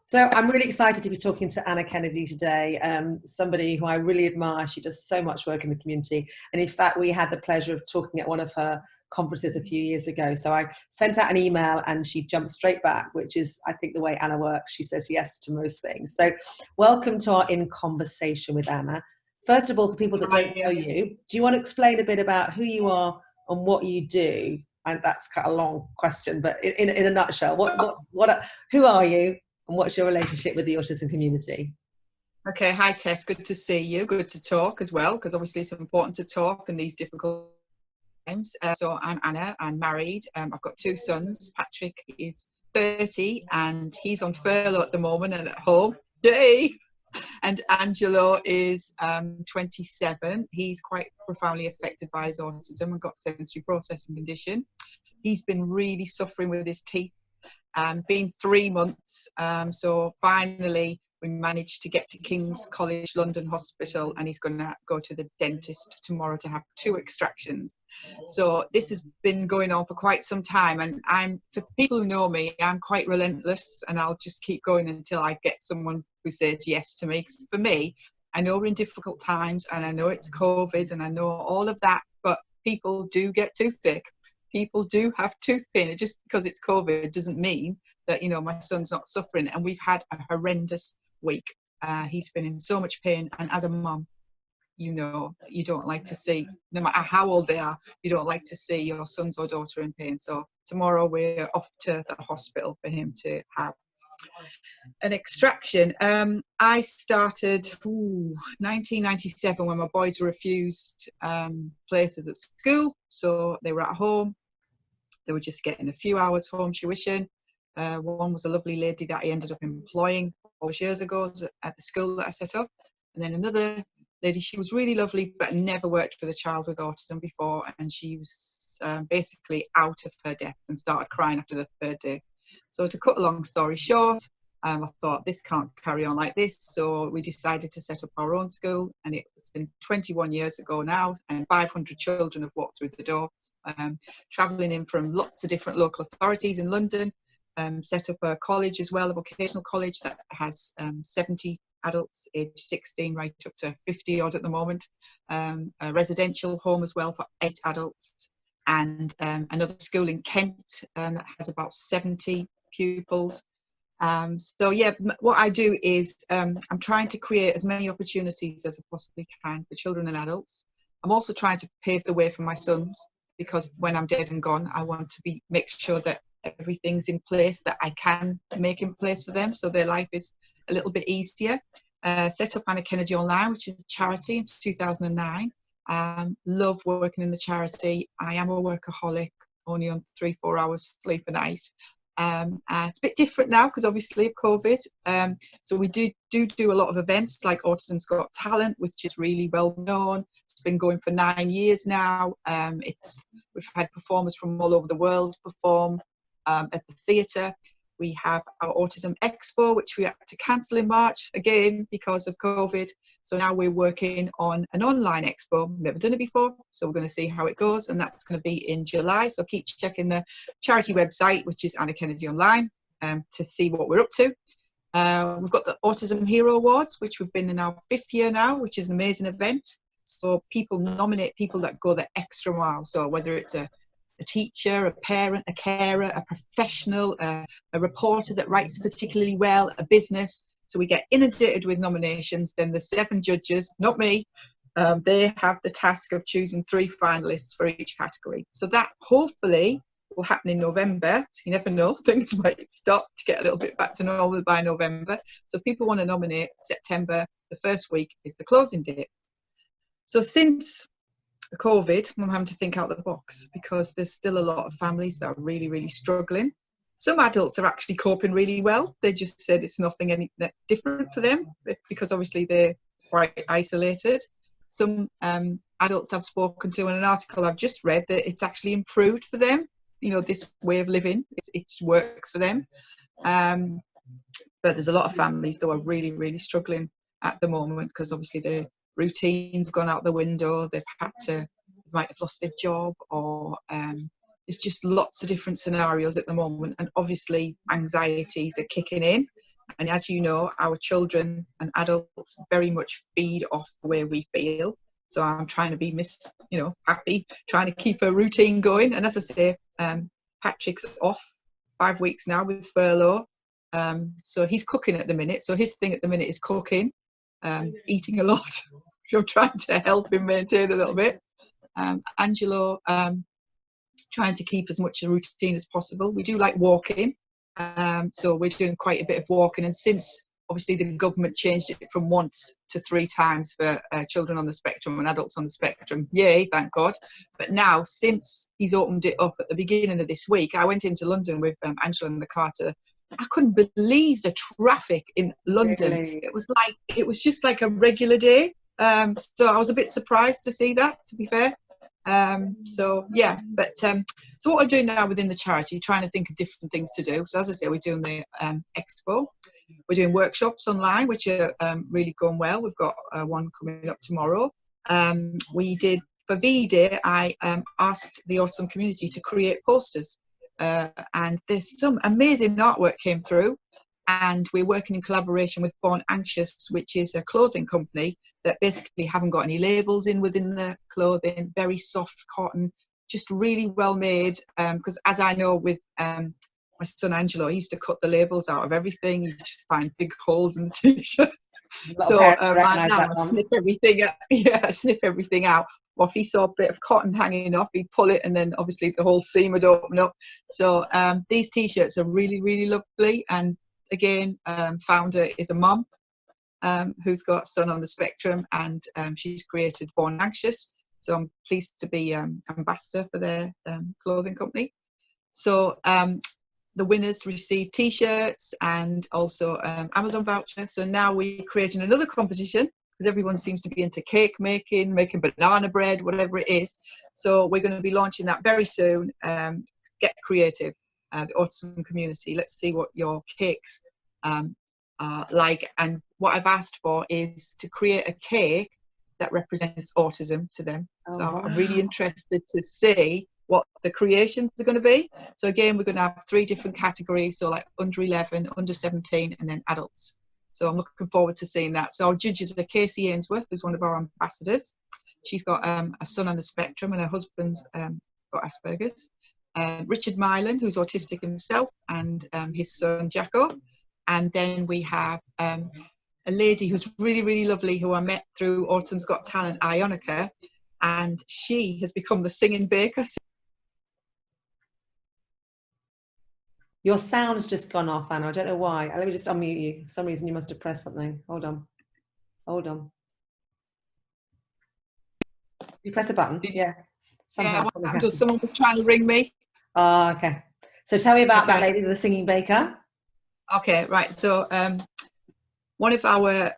So I'm really excited to be talking to Anna Kennedy today, somebody who I really admire. She does so much work in the community. And in fact, we had the pleasure of talking at one of her conferences a few years ago. So I sent out an email and she jumped straight back, which is, I think, the way Anna works. She says yes to most things. So welcome to our In Conversation with Anna. First of all, for people that don't know you, do you want to explain a bit about who you are and what you do? And that's kind of a long question, but in a nutshell, who are you? And what's your relationship with the autism community? Okay, hi Tess, good to see you. Good to talk as well, because obviously it's important to talk in these difficult times. So I'm Anna, I'm married. I've got two sons. Patrick is 30 and he's on furlough at the moment and at home. Yay! And Angelo is 27. He's quite profoundly affected by his autism and got sensory processing condition. He's been really suffering with his teeth. Been 3 months, so finally we managed to get to King's College London Hospital, and he's going to go to the dentist tomorrow to have 2 extractions. So this has been going on for quite some time, and for people who know me, I'm quite relentless, and I'll just keep going until I get someone who says yes to me. 'Cause for me, I know we're in difficult times, and I know it's COVID, and I know all of that, but people do get toothache. People do have tooth pain. Just because it's COVID doesn't mean that, you know, my son's not suffering. And we've had a horrendous week. He's been in so much pain. And as a mum, you know, you don't like to see, no matter how old they are, you don't like to see your sons or daughter in pain. So tomorrow we're off to the hospital for him to have an extraction. I started 1997 when my boys were refused places at school, so they were at home. They were just getting a few hours home tuition. One was a lovely lady that I ended up employing 4 years ago at the school that I set up, and then another lady. She was really lovely, but never worked with a child with autism before, and she was basically out of her depth and started crying after the 3rd day. So to cut a long story short, I thought this can't carry on like this, so we decided to set up our own school, and it's been 21 years ago now, and 500 children have walked through the door, travelling in from lots of different local authorities in London. Set up a college as well, a vocational college that has 70 adults aged 16 right up to 50 odd at the moment, a residential home as well for 8 adults, and another school in Kent that has about 70 pupils. So yeah, what I do is I'm trying to create as many opportunities as I possibly can for children and adults. I'm also trying to pave the way for my sons, because when I'm dead and gone, I want to make sure that everything's in place that I can make in place for them, so their life is a little bit easier. Set up Anna Kennedy Online, which is a charity, in 2009. Love working in the charity. I am a workaholic, only on 3-4 hours sleep a night. It's a bit different now because obviously of COVID. So we do a lot of events like Autism's Got Talent, which is really well known. It's been going for 9 years now. We've had performers from all over the world perform at the theatre. We have our Autism Expo, which we had to cancel in March again because of COVID. So now we're working on an online expo. We've never done it before, so we're going to see how it goes, and that's going to be in July. So keep checking the charity website, which is Anna Kennedy Online, to see what we're up to. We've got the Autism Hero Awards, which we've been in our 5th year now, which is an amazing event. So people nominate people that go the extra mile. So whether it's a teacher, a parent, a carer, a professional, a reporter that writes particularly well, a business. So we get inundated with nominations. Then the 7 judges, not me, they have the task of choosing 3 finalists for each category. So that hopefully will happen in November. So you never know, things might stop to get a little bit back to normal by November. So if people want to nominate, September, the first week is the closing date. So since COVID, I'm having to think out the box, because there's still a lot of families that are really, really struggling. Some adults are actually coping really well. They just said it's nothing any different for them, because obviously they're quite isolated. Some adults I've spoken to in an article I've just read, that it's actually improved for them. You know, this way of living, it works for them. But there's a lot of families that are really, really struggling at the moment, because obviously their routines have gone out the window. They might have lost their job, or there's just lots of different scenarios at the moment. And obviously anxieties are kicking in. And as you know, our children and adults very much feed off the way we feel. So I'm trying to be happy, trying to keep a routine going. And as I say, Patrick's off 5 weeks now with furlough. So he's cooking at the minute. So his thing at the minute is cooking, eating a lot. I'm trying to help him maintain a little bit. Angelo, trying to keep as much a routine as possible. We do like walking. So we're doing quite a bit of walking. And since obviously the government changed it from once to 3 times for children on the spectrum and adults on the spectrum, yay, thank God. But now, since he's opened it up at the beginning of this week, I went into London with Angela in the car I couldn't believe the traffic in London. Really? It was just like a regular day. So I was a bit surprised to see that, to be fair. So what I'm doing now within the charity, trying to think of different things to do. So as I say, we're doing the expo. We're doing workshops online, which are really going well. We've got one coming up tomorrow. We did, for V-Day, I asked the autism community to create posters. And there's some amazing artwork came through. And we're working in collaboration with Born Anxious, which is a clothing company that basically haven't got any labels within the clothing, very soft cotton, just really well made. Because as I know with my son Angelo, he used to cut the labels out of everything. You just find big holes in the t-shirt. So I snip everything out. Yeah, snip everything out. Or if he saw a bit of cotton hanging off, he'd pull it, and then obviously the whole seam would open up. So these t-shirts are really, really lovely. And again, founder is a mum who's got a son on the spectrum, and she's created Born Anxious. So I'm pleased to be ambassador for their clothing company. So the winners receive t-shirts and also Amazon voucher. So now we're creating another competition because everyone seems to be into cake making banana bread, whatever it is. So we're going to be launching that very soon. Get creative. The autism community, let's see what your cakes are like. And what I've asked for is to create a cake that represents autism to them. So I'm really interested to see what the creations are going to be. So again, we're going to have 3 different categories, so like under 11, under 17, and then adults. So I'm looking forward to seeing that. So our judges are Casey Ainsworth, who's one of our ambassadors. She's got a son on the spectrum, and her husband's got Asperger's. Richard Mylan, who's autistic himself, and his son Jacko. And then we have a lady who's really, really lovely, who I met through Autumn's Got Talent, Ionica, and she has become the singing baker. Your sound's just gone off, Anna. I don't know why. Let me just unmute you. For some reason you must have pressed something. Hold on. You press a button? Yeah. Somehow. Yeah, someone was trying to ring me. Oh, okay. So tell me about that lady, the singing baker. Okay, right. So one of our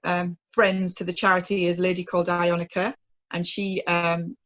friends to the charity is a lady called Ionica, and she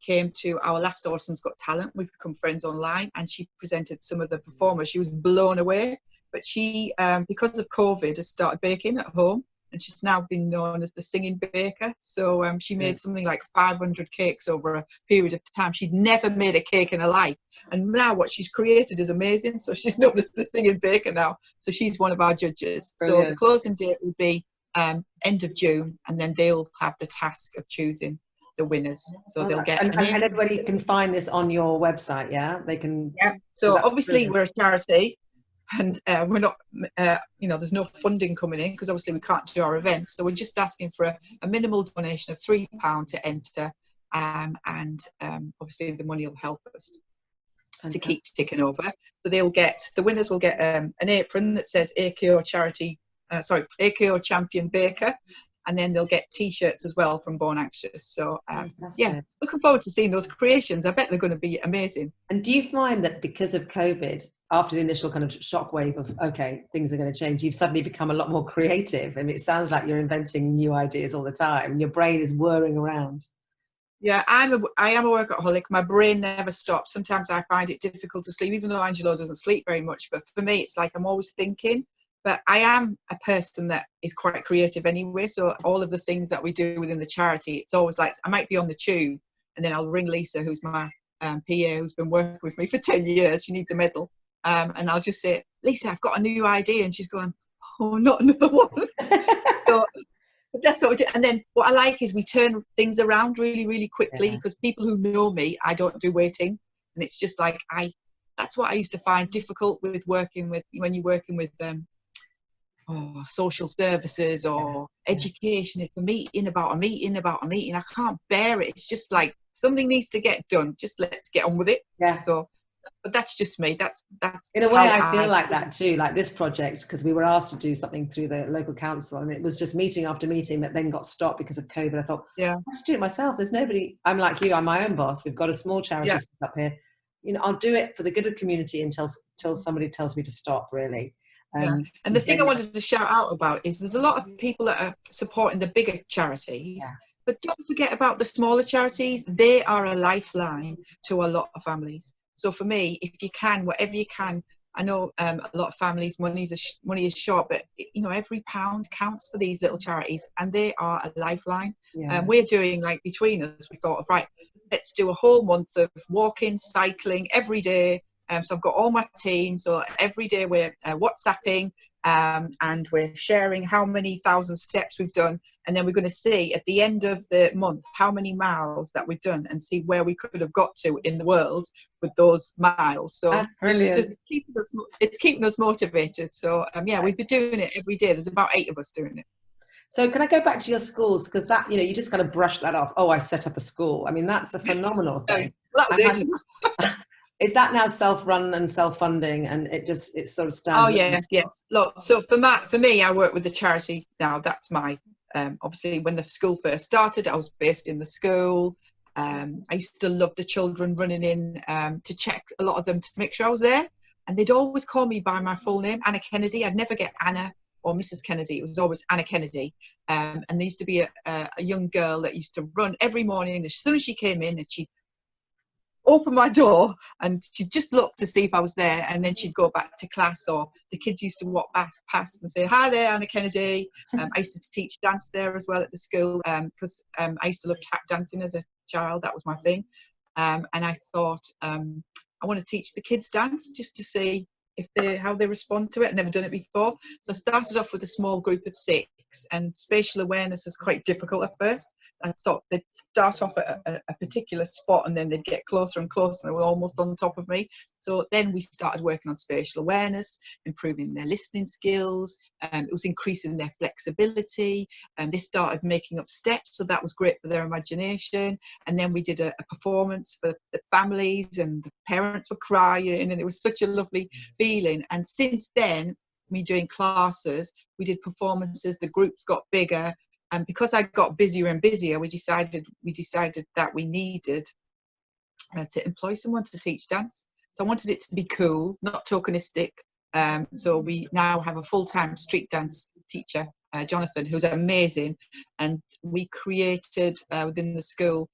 came to our last Autumn's Got Talent. We've become friends online, and she presented some of the performers. She was blown away, but she, because of COVID, has started baking at home, and she's now been known as the singing baker. So she made something like 500 cakes over a period of time. She'd never made a cake in her life, and now what she's created is amazing. So she's known as the singing baker now. So she's one of our judges. Brilliant. So the closing date will be end of June, and then they'll have the task of choosing the winners. So they'll get and everybody can find this on your website. Yeah, they can. Yeah. So obviously we're a charity, and we're not there's no funding coming in because obviously we can't do our events. So we're just asking for a minimal donation of £3 to enter, and obviously the money will help us to keep ticking over. So the winners will get an apron that says AKO AKO Champion Baker, and then they'll get t-shirts as well from Born Anxious. So yeah, looking forward to seeing those creations. I bet they're going to be amazing. And do you find that because of COVID, after the initial kind of shockwave of okay, things are going to change, you've suddenly become a lot more creative? I mean, it sounds like you're inventing new ideas all the time and your brain is whirring around. Yeah, I am a workaholic. My brain never stops. Sometimes I find it difficult to sleep, even though Angelo doesn't sleep very much. But for me, it's like I'm always thinking. But I am a person that is quite creative anyway. So all of the things that we do within the charity, it's always like I might be on the tube and then I'll ring Lisa, who's my PA, who's been working with me for 10 years. She needs a medal. And I'll just say, Lisa, I've got a new idea. And she's going, oh, oh, not another one. So but that's what we do. And then what I like is we turn things around really, really quickly, Yeah. because people who know me, I don't do waiting. And it's just like, that's what I used to find difficult with working with, when you're working with social services or education. It's a meeting about a meeting about a meeting. I can't bear it. It's just like, something needs to get done. Just let's get on with it. Yeah. So, but that's just me. That's in a way how I feel like that too, like this project, because we were asked to do something through the local council and it was just meeting after meeting that then got stopped because of COVID. I thought, yeah, I'll just do it myself. There's nobody, I'm like you, I'm my own boss. We've got a small charity set up here. You know, I'll do it for the good of the community until somebody tells me to stop, really. yeah. And the thing I wanted to shout out about is there's a lot of people that are supporting the bigger charities, yeah. but don't forget about the smaller charities. They are a lifeline to a lot of families. So for me, if you can, whatever you can, I know a lot of families, money is short, but you know, every pound counts for these little charities, and they are a lifeline. Yeah. We're doing, like, between us, we thought of, right, let's do a whole month of walking, cycling every day. So I've got all my team. So every day we're WhatsApping, and we're sharing how many thousand steps we've done. And then we're going to see at the end of the month how many miles that we've done, and see where we could have got to in the world with those miles. So That's brilliant. it's keeping us motivated. So yeah, we've been doing it every day. There's about 8 of us doing it. So can I go back to your schools? Because that, you know, you just kind of brush that off. Oh, I set up a school. I mean, that's a phenomenal thing. Well, that was it. Is that now self-run and self-funding, and it's sort of standard? Oh yeah, yes. Look, so for me, I work with the charity now. That's my obviously when the school first started, I was based in the school. I used to love the children running in to check a lot of them to make sure I was there, and they'd always call me by my full name, Anna Kennedy. I'd never get Anna or Mrs. Kennedy. It was always Anna Kennedy. And there used to be a young girl that used to run every morning. As soon as she came in, and she'd open my door and she'd just look to see if I was there, and then she'd go back to class, or the kids used to walk past and say, hi there, Anna Kennedy. I used to teach dance there as well at the school, because I used to love tap dancing as a child. That was my thing. And I thought, I want to teach the kids dance just to see how they respond to it. I'd never done it before. So I started off with a small group of 6, and spatial awareness is quite difficult at first. I thought they'd start off at a particular spot, and then they'd get closer and closer, and they were almost on top of me. So then we started working on spatial awareness, improving their listening skills. It was increasing their flexibility, and they started making up steps, so that was great for their imagination. And then we did a performance for the families, and the parents were crying, and it was such a lovely feeling. And since then, me doing classes, we did performances, the groups got bigger, and because I got busier and busier, we decided that we needed to employ someone to teach dance. So I wanted it to be cool, not tokenistic. So we now have a full-time street dance teacher, Jonathan, who's amazing, and we created within the school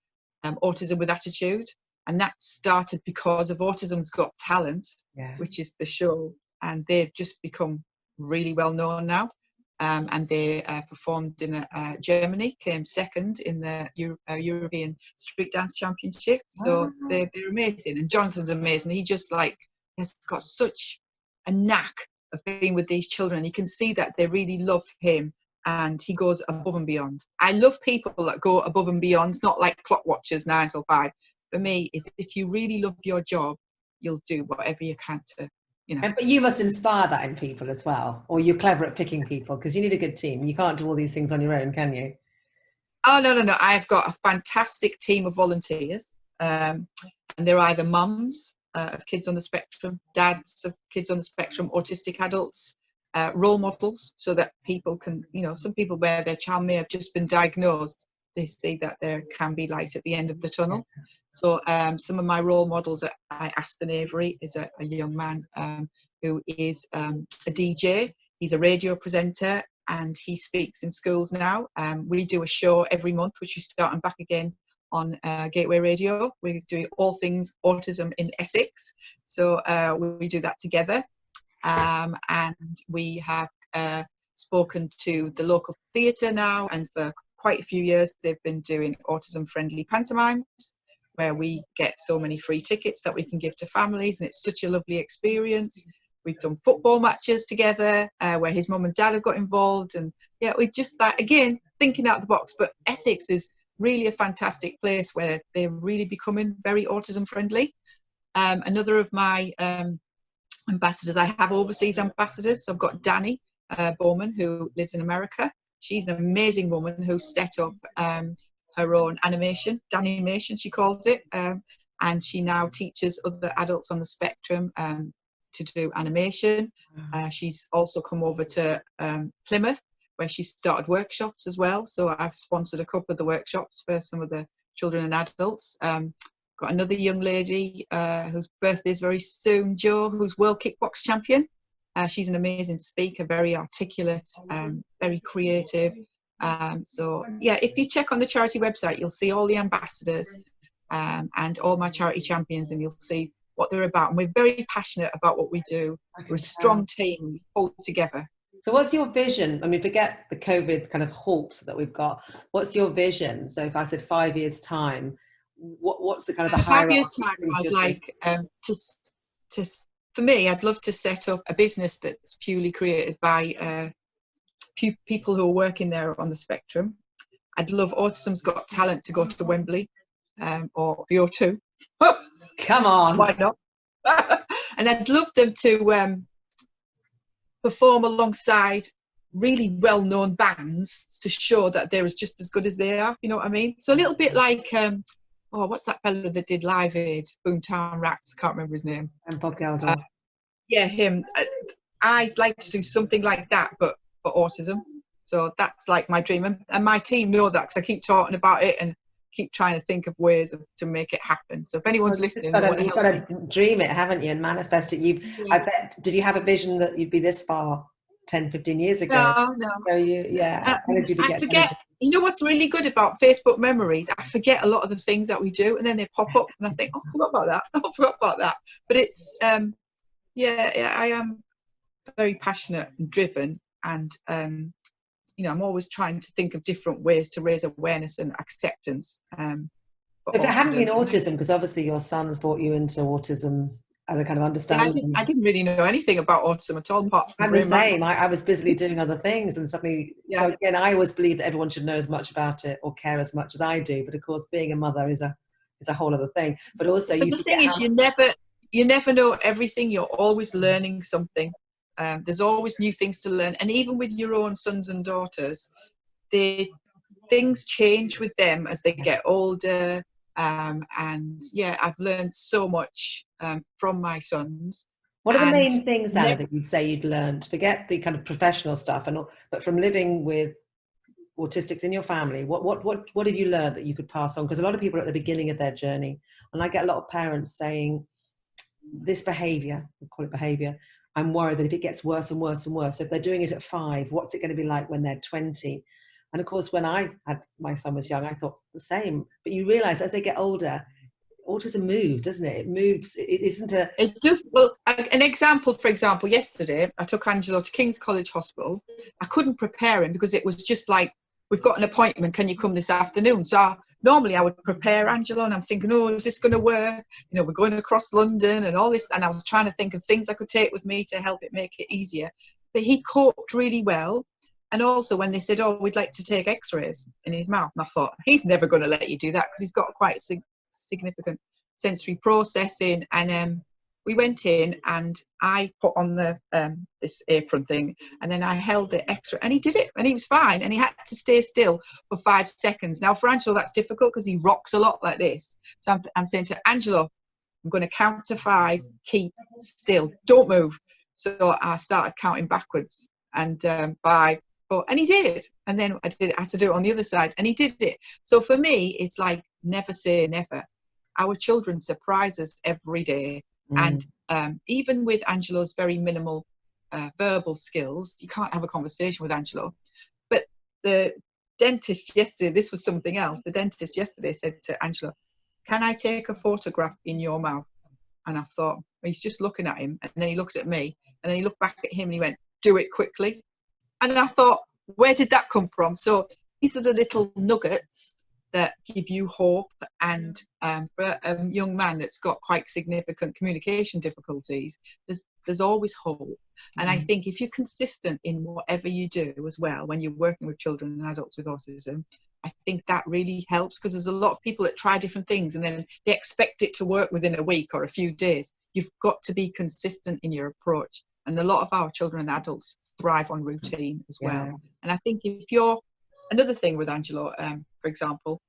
Autism with Attitude, and that started because of Autism's Got Talent, which is the show, and they've just become really well known now. And they performed in Germany, came second in the European Street Dance Championship. So they're amazing, and Jonathan's amazing. He just has got such a knack of being with these children. You can see that they really love him, and he goes above and beyond. I love people that go above and beyond. It's not like clock watchers 9 till 5. For me, is if you really love your job, you'll do whatever you can to. But you must inspire that in people as well, or you're clever at picking people, because you need a good team. You can't do all these things on your own, can you? Oh, no. I've got a fantastic team of volunteers, and they're either mums of kids on the spectrum, dads of kids on the spectrum, autistic adults, role models, so that people can, some people where their child may have just been diagnosed, they see that there can be light at the end of the tunnel. So some of my role models at Aston Avery is a young man who is a DJ. He's a radio presenter, and he speaks in schools now. We do a show every month, which is starting back again on Gateway Radio. We're doing all things autism in Essex. So we do that together. And we have spoken to the local theatre now, and for quite a few years they've been doing autism-friendly pantomimes, where we get so many free tickets that we can give to families, and it's such a lovely experience. we've done football matches together where his mum and dad have got involved, and yeah, we just that again thinking out the box. But Essex is really a fantastic place where they're really becoming very autism friendly. Another of my ambassadors, I have overseas ambassadors. So I've got Danny Bowman, who lives in America. She's an amazing woman who set up her own animation, Danimation she calls it, and she now teaches other adults on the spectrum to do animation. She's also come over to Plymouth, where she started workshops as well. So I've sponsored a couple of the workshops for some of the children and adults. Got another young lady whose birthday is very soon, Jo, who's world kickbox champion. She's an amazing speaker, very articulate, very creative. So yeah, if you check on the charity website, you'll see all the ambassadors and all my charity champions, and you'll see what they're about. And we're very passionate about what we do. We're a strong team, we pull together. So what's your vision? I mean, forget the COVID kind of halt that we've got. What's your vision? So if I said 5 years time, what's the kind of the hierarchy? 5 years time, I'd like to, for me, I'd love to set up a business that's purely created by people who are working there on the spectrum. I'd love Autism's Got Talent to go to Wembley or the O2. Come on. Why not? And I'd love them to perform alongside really well-known bands to show that they're just as good as they are. You know what I mean? So a little bit like, oh, what's that fella that did Live Aid? Boomtown Rats, can't remember his name. And Bob Geldof. Yeah, him. I'd like to do something like that, but for autism. So that's like my dream. And my team know that because I keep talking about it and keep trying to think of ways to make it happen. So if anyone's listening, you've got to dream it, haven't you, and manifest it. I bet. Did you have a vision that you'd be this far 10, 15 years ago? No. So I forget. You know what's really good about Facebook memories? I forget a lot of the things that we do, and then they pop up, and I think, oh, I forgot about that. I forgot about that. But it's, yeah, I am very passionate and driven, and you know, I'm always trying to think of different ways to raise awareness and acceptance. If it hadn't been autism, because obviously your son's brought you into autism as a kind of understanding. I didn't really know anything about autism at all. Apart from I'm the same. I was busily doing other things, and suddenly, so again, I always believe that everyone should know as much about it or care as much as I do. But of course, being a mother is a whole other thing. But also, the thing is, you never know everything. You're always learning something. There's always new things to learn, and even with your own sons and daughters, things change with them as they get older. And yeah, I've learned so much from my sons. What are the main things, Anna, that you'd say you'd learned? Forget the kind of professional stuff, but from living with autistics in your family, what have you learned that you could pass on? Because a lot of people are at the beginning of their journey, and I get a lot of parents saying, this behaviour, we call it behaviour, I'm worried that if it gets worse and worse and worse, so if they're doing it at 5, what's it going to be like when they're 20? And of course, when my son was young, I thought the same. But you realise as they get older, autism moves, doesn't it? It moves. It isn't a... It just, well, an example, for example, yesterday, I took Angelo to King's College Hospital. I couldn't prepare him because it was just like, we've got an appointment, can you come this afternoon? So normally I would prepare Angelo, and I'm thinking, oh, is this going to work? You know, we're going across London and all this. And I was trying to think of things I could take with me to help it make it easier. But he coped really well. And also when they said, oh, we'd like to take x-rays in his mouth. And I thought, he's never going to let you do that because he's got quite significant sensory processing. And we went in and I put on the this apron thing, and then I held the x-ray, and he did it, and he was fine, and he had to stay still for 5 seconds. Now for Angelo, that's difficult because he rocks a lot like this. So I'm saying to Angelo, I'm going to count to 5, keep still, don't move. So I started counting backwards, and 5, 4, and he did it. And then I had to do it on the other side, and he did it. So for me, it's like never say never. Our children surprise us every day. And even with Angelo's very minimal verbal skills, you can't have a conversation with Angelo. But the dentist yesterday, this was something else. The dentist yesterday said to Angelo, can I take a photograph in your mouth? And I thought, well, he's just looking at him. And then he looked at me, and then he looked back at him, and he went, do it quickly. And I thought, where did that come from? So these are the little nuggets that give you hope. And for a young man that's got quite significant communication difficulties, there's there's always hope. And I Mm. think if you're consistent in whatever you do as well, when you're working with children and adults with autism, I think that really helps, because there's a lot of people that try different things and then they expect it to work within a week or a few days. You've got to be consistent in your approach. And a lot of our children and adults thrive on routine as well. Yeah. And I think if you're, another thing with Angelo, for example,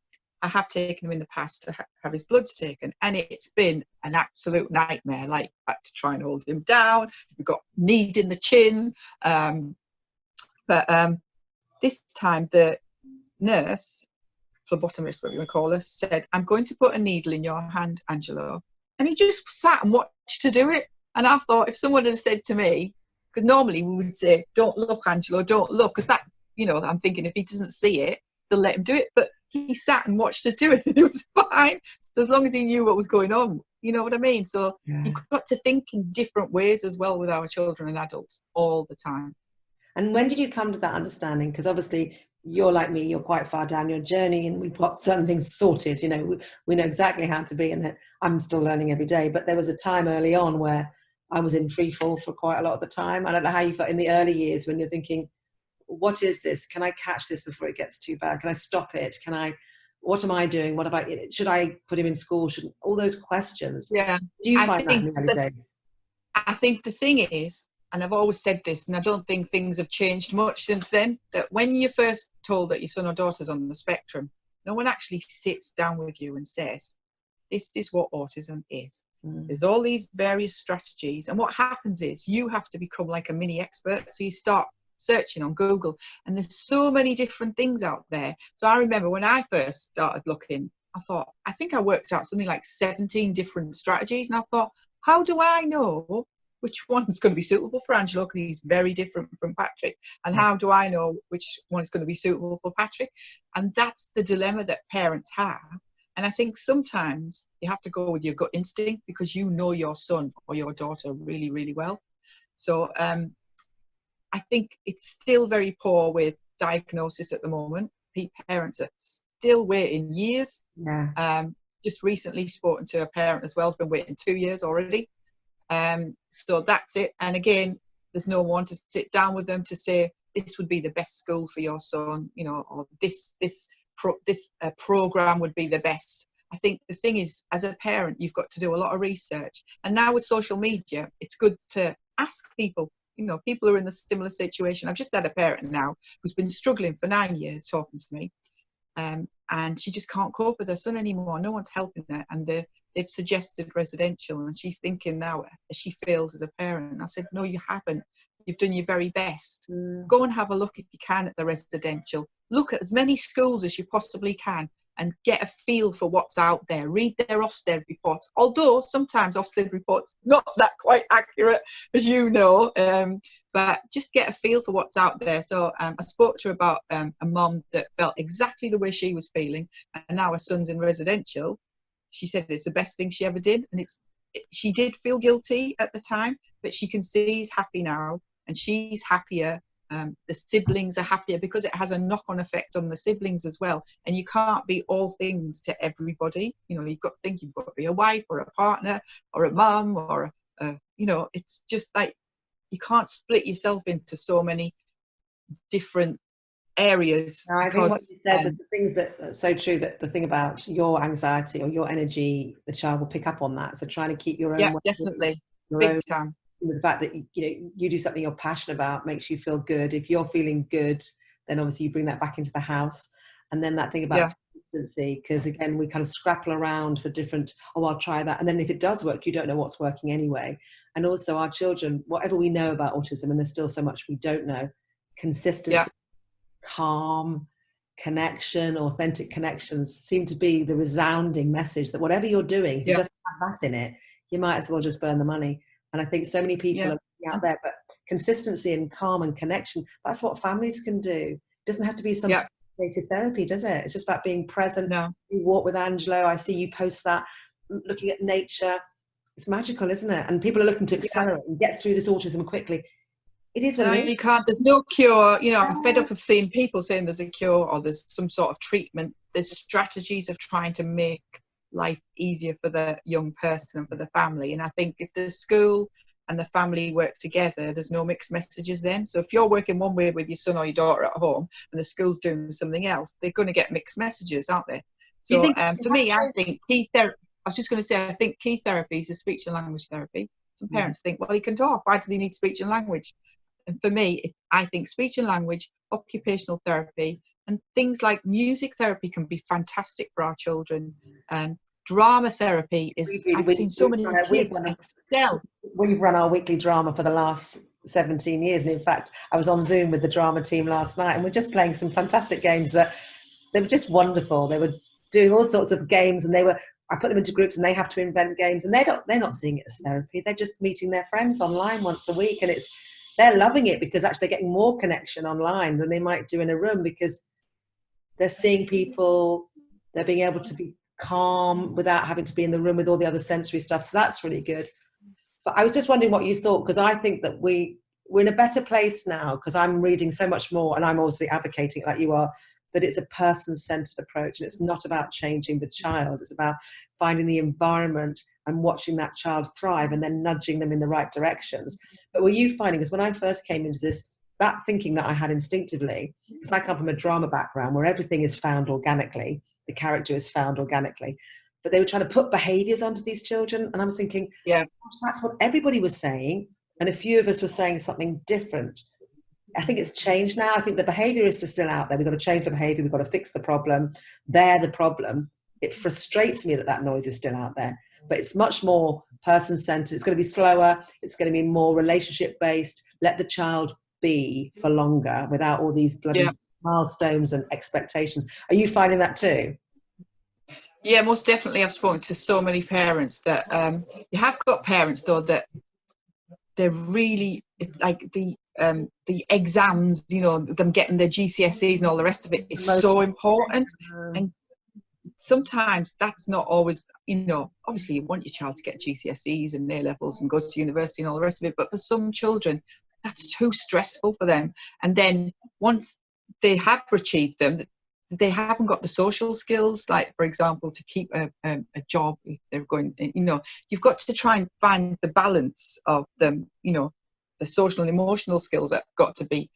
I have taken him in the past to have his bloods taken, and it's been an absolute nightmare. Like, I had to try and hold him down. We've got kneed in the chin. But this time the nurse, phlebotomist, what you want to call her, said, "I'm going to put a needle in your hand, Angelo." And he just sat and watched her do it. And I thought, if someone had said to me, because normally we would say, "Don't look, Angelo, don't look," because that, you know, I'm thinking if he doesn't see it, they'll let him do it. But he sat and watched her do it, and it was fine. So as long as he knew what was going on, you know what I mean? So Yeah. you've got to think in different ways as well with our children and adults all the time. And when did you come to that understanding? Because obviously you're like me, you're quite far down your journey, and we've got certain things sorted. You know, we know exactly how to be, and that I'm still learning every day. But there was a time early on where I was in free fall for quite a lot of the time. I don't know how you felt in the early years when you're thinking, what is this? Can I catch this before it gets too bad? Can I stop it? What am I doing? What about, should I put him in school? Should all those questions? Yeah. Do you find that in the early days? I think the thing is, and I've always said this, and I don't think things have changed much since then, that when you're first told that your son or daughter's on the spectrum, no one actually sits down with you and says, this is what autism is. There's all these various strategies, and what happens is you have to become like a mini expert. So you start searching on Google, and there's so many different things out there. So I remember when I first started looking, I thought, I think I worked out something like 17 different strategies, and I thought, how do I know which one's going to be suitable for Angelo, because he's very different from Patrick, and how do I know which one is going to be suitable for Patrick? And that's the dilemma that parents have. And I think sometimes you have to go with your gut instinct, because you know your son or your daughter really, really well. So I think it's still very poor with diagnosis at the moment. Parents are still waiting years. Yeah. Just recently spoken to a parent as well, has been waiting 2 years already. So that's it. And again, there's no one to sit down with them to say, this would be the best school for your son, you know, or this program would be the best. I think the thing is, as a parent, you've got to do a lot of research. And now with social media, it's good to ask people, you know, people who are in a similar situation. I've just had a parent now who's been struggling for 9 years talking to me. And she just can't cope with her son anymore. No one's helping her. And they've suggested residential, and she's thinking now as she feels as a parent. And I said, no, you haven't. You've done your very best. Go and have a look if you can at the residential. Look at as many schools as you possibly can and get a feel for what's out there. Read their Ofsted reports, although sometimes Ofsted reports not that quite accurate, as you know, but just get a feel for what's out there. So I spoke to her about a mum that felt exactly the way she was feeling, and now her son's in residential. She said it's the best thing she ever did, and she did feel guilty at the time, but she can see he's happy now, and she's happier. The siblings are happier, because it has a knock-on effect on the siblings as well. And you can't be all things to everybody. You know, you've got to think you've got to be a wife or a partner or a mum or you know, it's just like you can't split yourself into so many different areas. No, I think what you said, that the things that are so true, that the thing about your anxiety or your energy, the child will pick up on that. So trying to keep your own, yeah, definitely, big time. The fact that you do something you're passionate about makes you feel good. If you're feeling good, then obviously you bring that back into the house. And then that thing about consistency, because again, we kind of scrapple around for different, oh, I'll try that. And then if it does work, you don't know what's working anyway. And also our children, whatever we know about autism, and there's still so much we don't know, consistency, calm, connection, authentic connections seem to be the resounding message that whatever you're doing, if it doesn't have that in it, you might as well just burn the money. And I think so many people are out there, but consistency and calm and connection, that's what families can do. It doesn't have to be some sophisticated therapy, does it? It's just about being present. No. You walk with Angelo, I see you post that, looking at nature. It's magical, isn't it? And people are looking to accelerate and get through this autism quickly. It is what it is. You can't. There's no cure. You know, I'm fed up of seeing people saying there's a cure or there's some sort of treatment. There's strategies of trying to make life easier for the young person and for the family. And I think if the school and the family work together, there's no mixed messages then. So if you're working one way with your son or your daughter at home and the school's doing something else, they're going to get mixed messages, aren't they? Do you So think for me, I think key therapy, I was just going to say, I think key therapy is speech and language therapy. Some parents think, well, he can talk, why does he need speech and language? And for me, I think speech and language, occupational therapy, and things like music therapy can be fantastic for our children. Drama therapy is, I've seen so many kids excel. We've run our weekly drama for the last 17 years. And in fact, I was on Zoom with the drama team last night, and we're just playing some fantastic games that they were just wonderful. They were doing all sorts of games, and I put them into groups and they have to invent games, and they're not seeing it as therapy. They're just meeting their friends online once a week, and they're loving it because actually they're getting more connection online than they might do in a room, because they're seeing people, they're being able to be calm without having to be in the room with all the other sensory stuff. So that's really good. But I was just wondering what you thought, because I think that we're in a better place now, because I'm reading so much more, and I'm obviously advocating like you are, that it's a person-centered approach, and it's not about changing the child. It's about finding the environment and watching that child thrive and then nudging them in the right directions. But were you finding, because when I first came into this, that thinking that I had instinctively, because I come from a drama background where everything is found organically, the character is found organically, but they were trying to put behaviors onto these children, and I was thinking, yeah, that's what everybody was saying, and a few of us were saying something different. I think it's changed now. I think the behaviorists are still out there. We've got to change the behavior. We've got to fix the problem. They're the problem. It frustrates me that noise is still out there, but it's much more person-centered. It's going to be slower. It's going to be more relationship-based. Let the child be for longer without all these bloody milestones and expectations. Are you finding that too? Yeah, most definitely. I've spoken to so many parents that you have got parents though that they're really like the exams, you know, them getting their GCSEs and all the rest of it is so important. And sometimes that's not always, you know, obviously you want your child to get GCSEs and A levels and go to university and all the rest of it, but for some children that's too stressful for them. And then once they have achieved them, they haven't got the social skills, like for example to keep a job if they're going, you know, you've got to try and find the balance of them, you know, the social and emotional skills that have got to be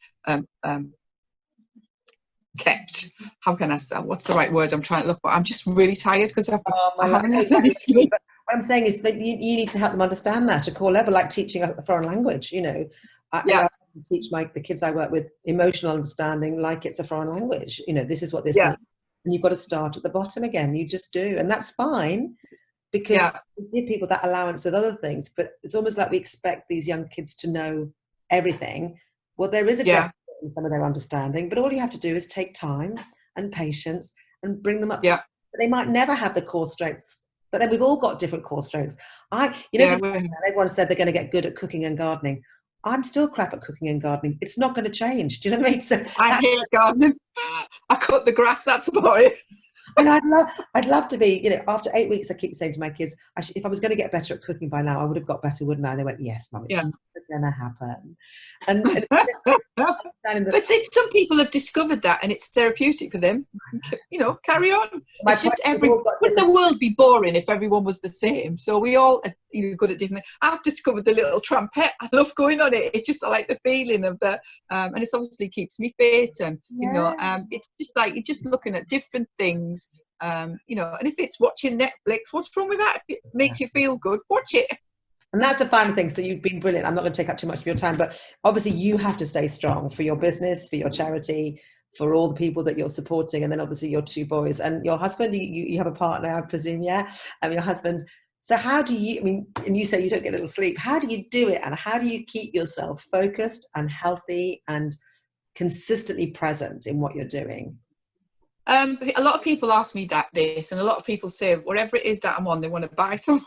kept. How can I say, what's the right word I'm trying to look for? I'm just really tired because I haven't had any sleep. What I'm saying is that you need to help them understand that at a core level, like teaching a foreign language, you know. I teach the kids I work with emotional understanding like it's a foreign language. You know, this is what this means. And you've got to start at the bottom again. You just do. And that's fine, because we give people that allowance with other things, but it's almost like we expect these young kids to know everything. Well, there is a depth in some of their understanding, but all you have to do is take time and patience and bring them up. They might never have the core strengths, but then we've all got different core strengths. Everyone said they're going to get good at cooking and gardening. I'm still crap at cooking and gardening. It's not going to change. Do you know what I mean? So I hate gardening. I cut the grass. That's about it. And I'd love to be, you know, after 8 weeks, I keep saying to my kids, if I was going to get better at cooking by now, I would have got better, wouldn't I? And they went, yes, Mum, it's not going to happen. But see, some people have discovered that and it's therapeutic for them. You know, carry on. It's just wouldn't the world be boring if everyone was the same? So we all are, you know, good at different things. I've discovered the little trumpet. I love going on it. It's just, I like the feeling of the, and it's obviously keeps me fit, and you know, it's just like you're just looking at different things. You know, and if it's watching Netflix, what's wrong with that? If it makes you feel good, watch it. And that's the final thing. So you've been brilliant. I'm not going to take up too much of your time, but obviously you have to stay strong for your business, for your charity, for all the people that you're supporting, and then obviously your 2 boys and your husband. You have a partner, I presume, your husband. So how do you, I mean, and you say you don't get a little sleep. How do you do it? And how do you keep yourself focused and healthy and consistently present in what you're doing? A lot of people ask me this, and a lot of people say whatever it is that I'm on, they want to buy some.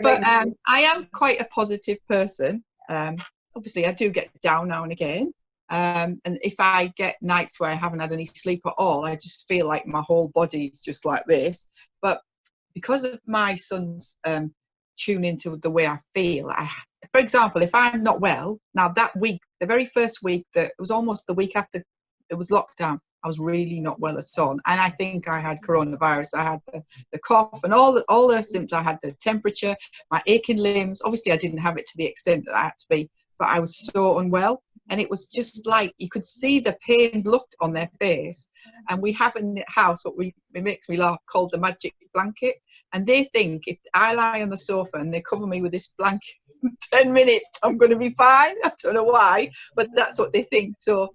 But I am quite a positive person. Obviously, I do get down now and again. And if I get nights where I haven't had any sleep at all, I just feel like my whole body is just like this. But because of my son's tune into the way I feel, for example, if I'm not well, now that week, the very first week, that it was almost the week after it was lockdown, I was really not well at all. And I think I had coronavirus. I had the cough and all the symptoms. I had the temperature, my aching limbs. Obviously, I didn't have it to the extent that I had to be, but I was so unwell. And it was just like, you could see the pained look on their face. And we have in the house what it makes me laugh, called the magic blanket. And they think if I lie on the sofa and they cover me with this blanket for 10 minutes, I'm going to be fine. I don't know why, but that's what they think. So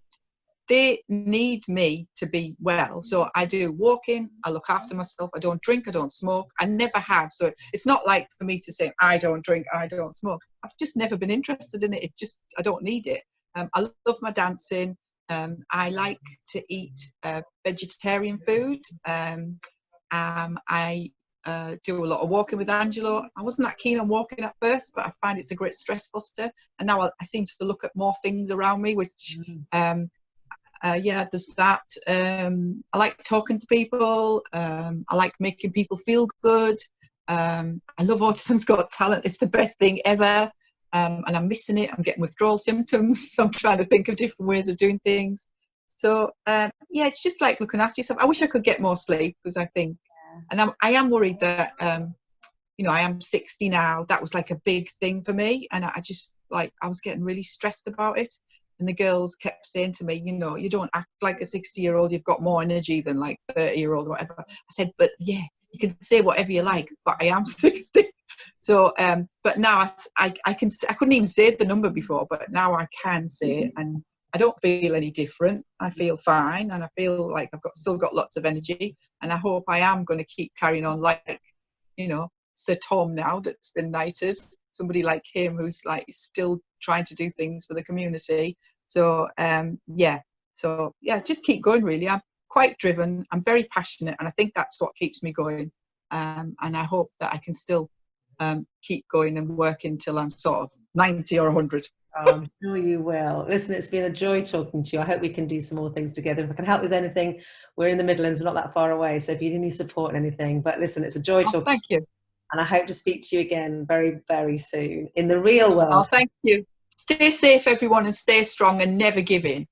they need me to be well. So I do walking, I look after myself, I don't drink, I don't smoke, I never have. So it's not like for me to say, I don't drink, I don't smoke. I've just never been interested in it. I don't need it. I love my dancing. I like to eat vegetarian food. I do a lot of walking with Angelo. I wasn't that keen on walking at first, but I find it's a great stress buster. And now I seem to look at more things around me, which there's that. I like talking to people. I like making people feel good. I love Autism's Got Talent. It's the best thing ever. And I'm missing it. I'm getting withdrawal symptoms. So I'm trying to think of different ways of doing things. So, it's just like looking after yourself. I wish I could get more sleep, because I think, and I am worried that, I am 60 now. That was like a big thing for me. And I just, I was getting really stressed about it. And the girls kept saying to me, you don't act like a 60-year-old. You've got more energy than like 30-year-old or whatever. I said, but yeah, you can say whatever you like, but I am 60. So, but now I couldn't even say the number before, but now I can say it, and I don't feel any different. I feel fine, and I feel like I've still got lots of energy, and I hope I am going to keep carrying on like, Sir Tom now that's been knighted, somebody like him who's like still trying to do things for the community. So, just keep going really. I'm quite driven. I'm very passionate, and I think that's what keeps me going. And I hope that I can still keep going and working till I'm sort of 90 or 100. I'm sure you will. Listen, it's been a joy talking to you. I hope we can do some more things together. If I can help with anything, we're in the Midlands, not that far away. So if you need any support and anything, but listen, it's a joy talking. Thank you. And I hope to speak to you again very, very soon in the real world. Thank you. Stay safe, everyone, and stay strong and never give in.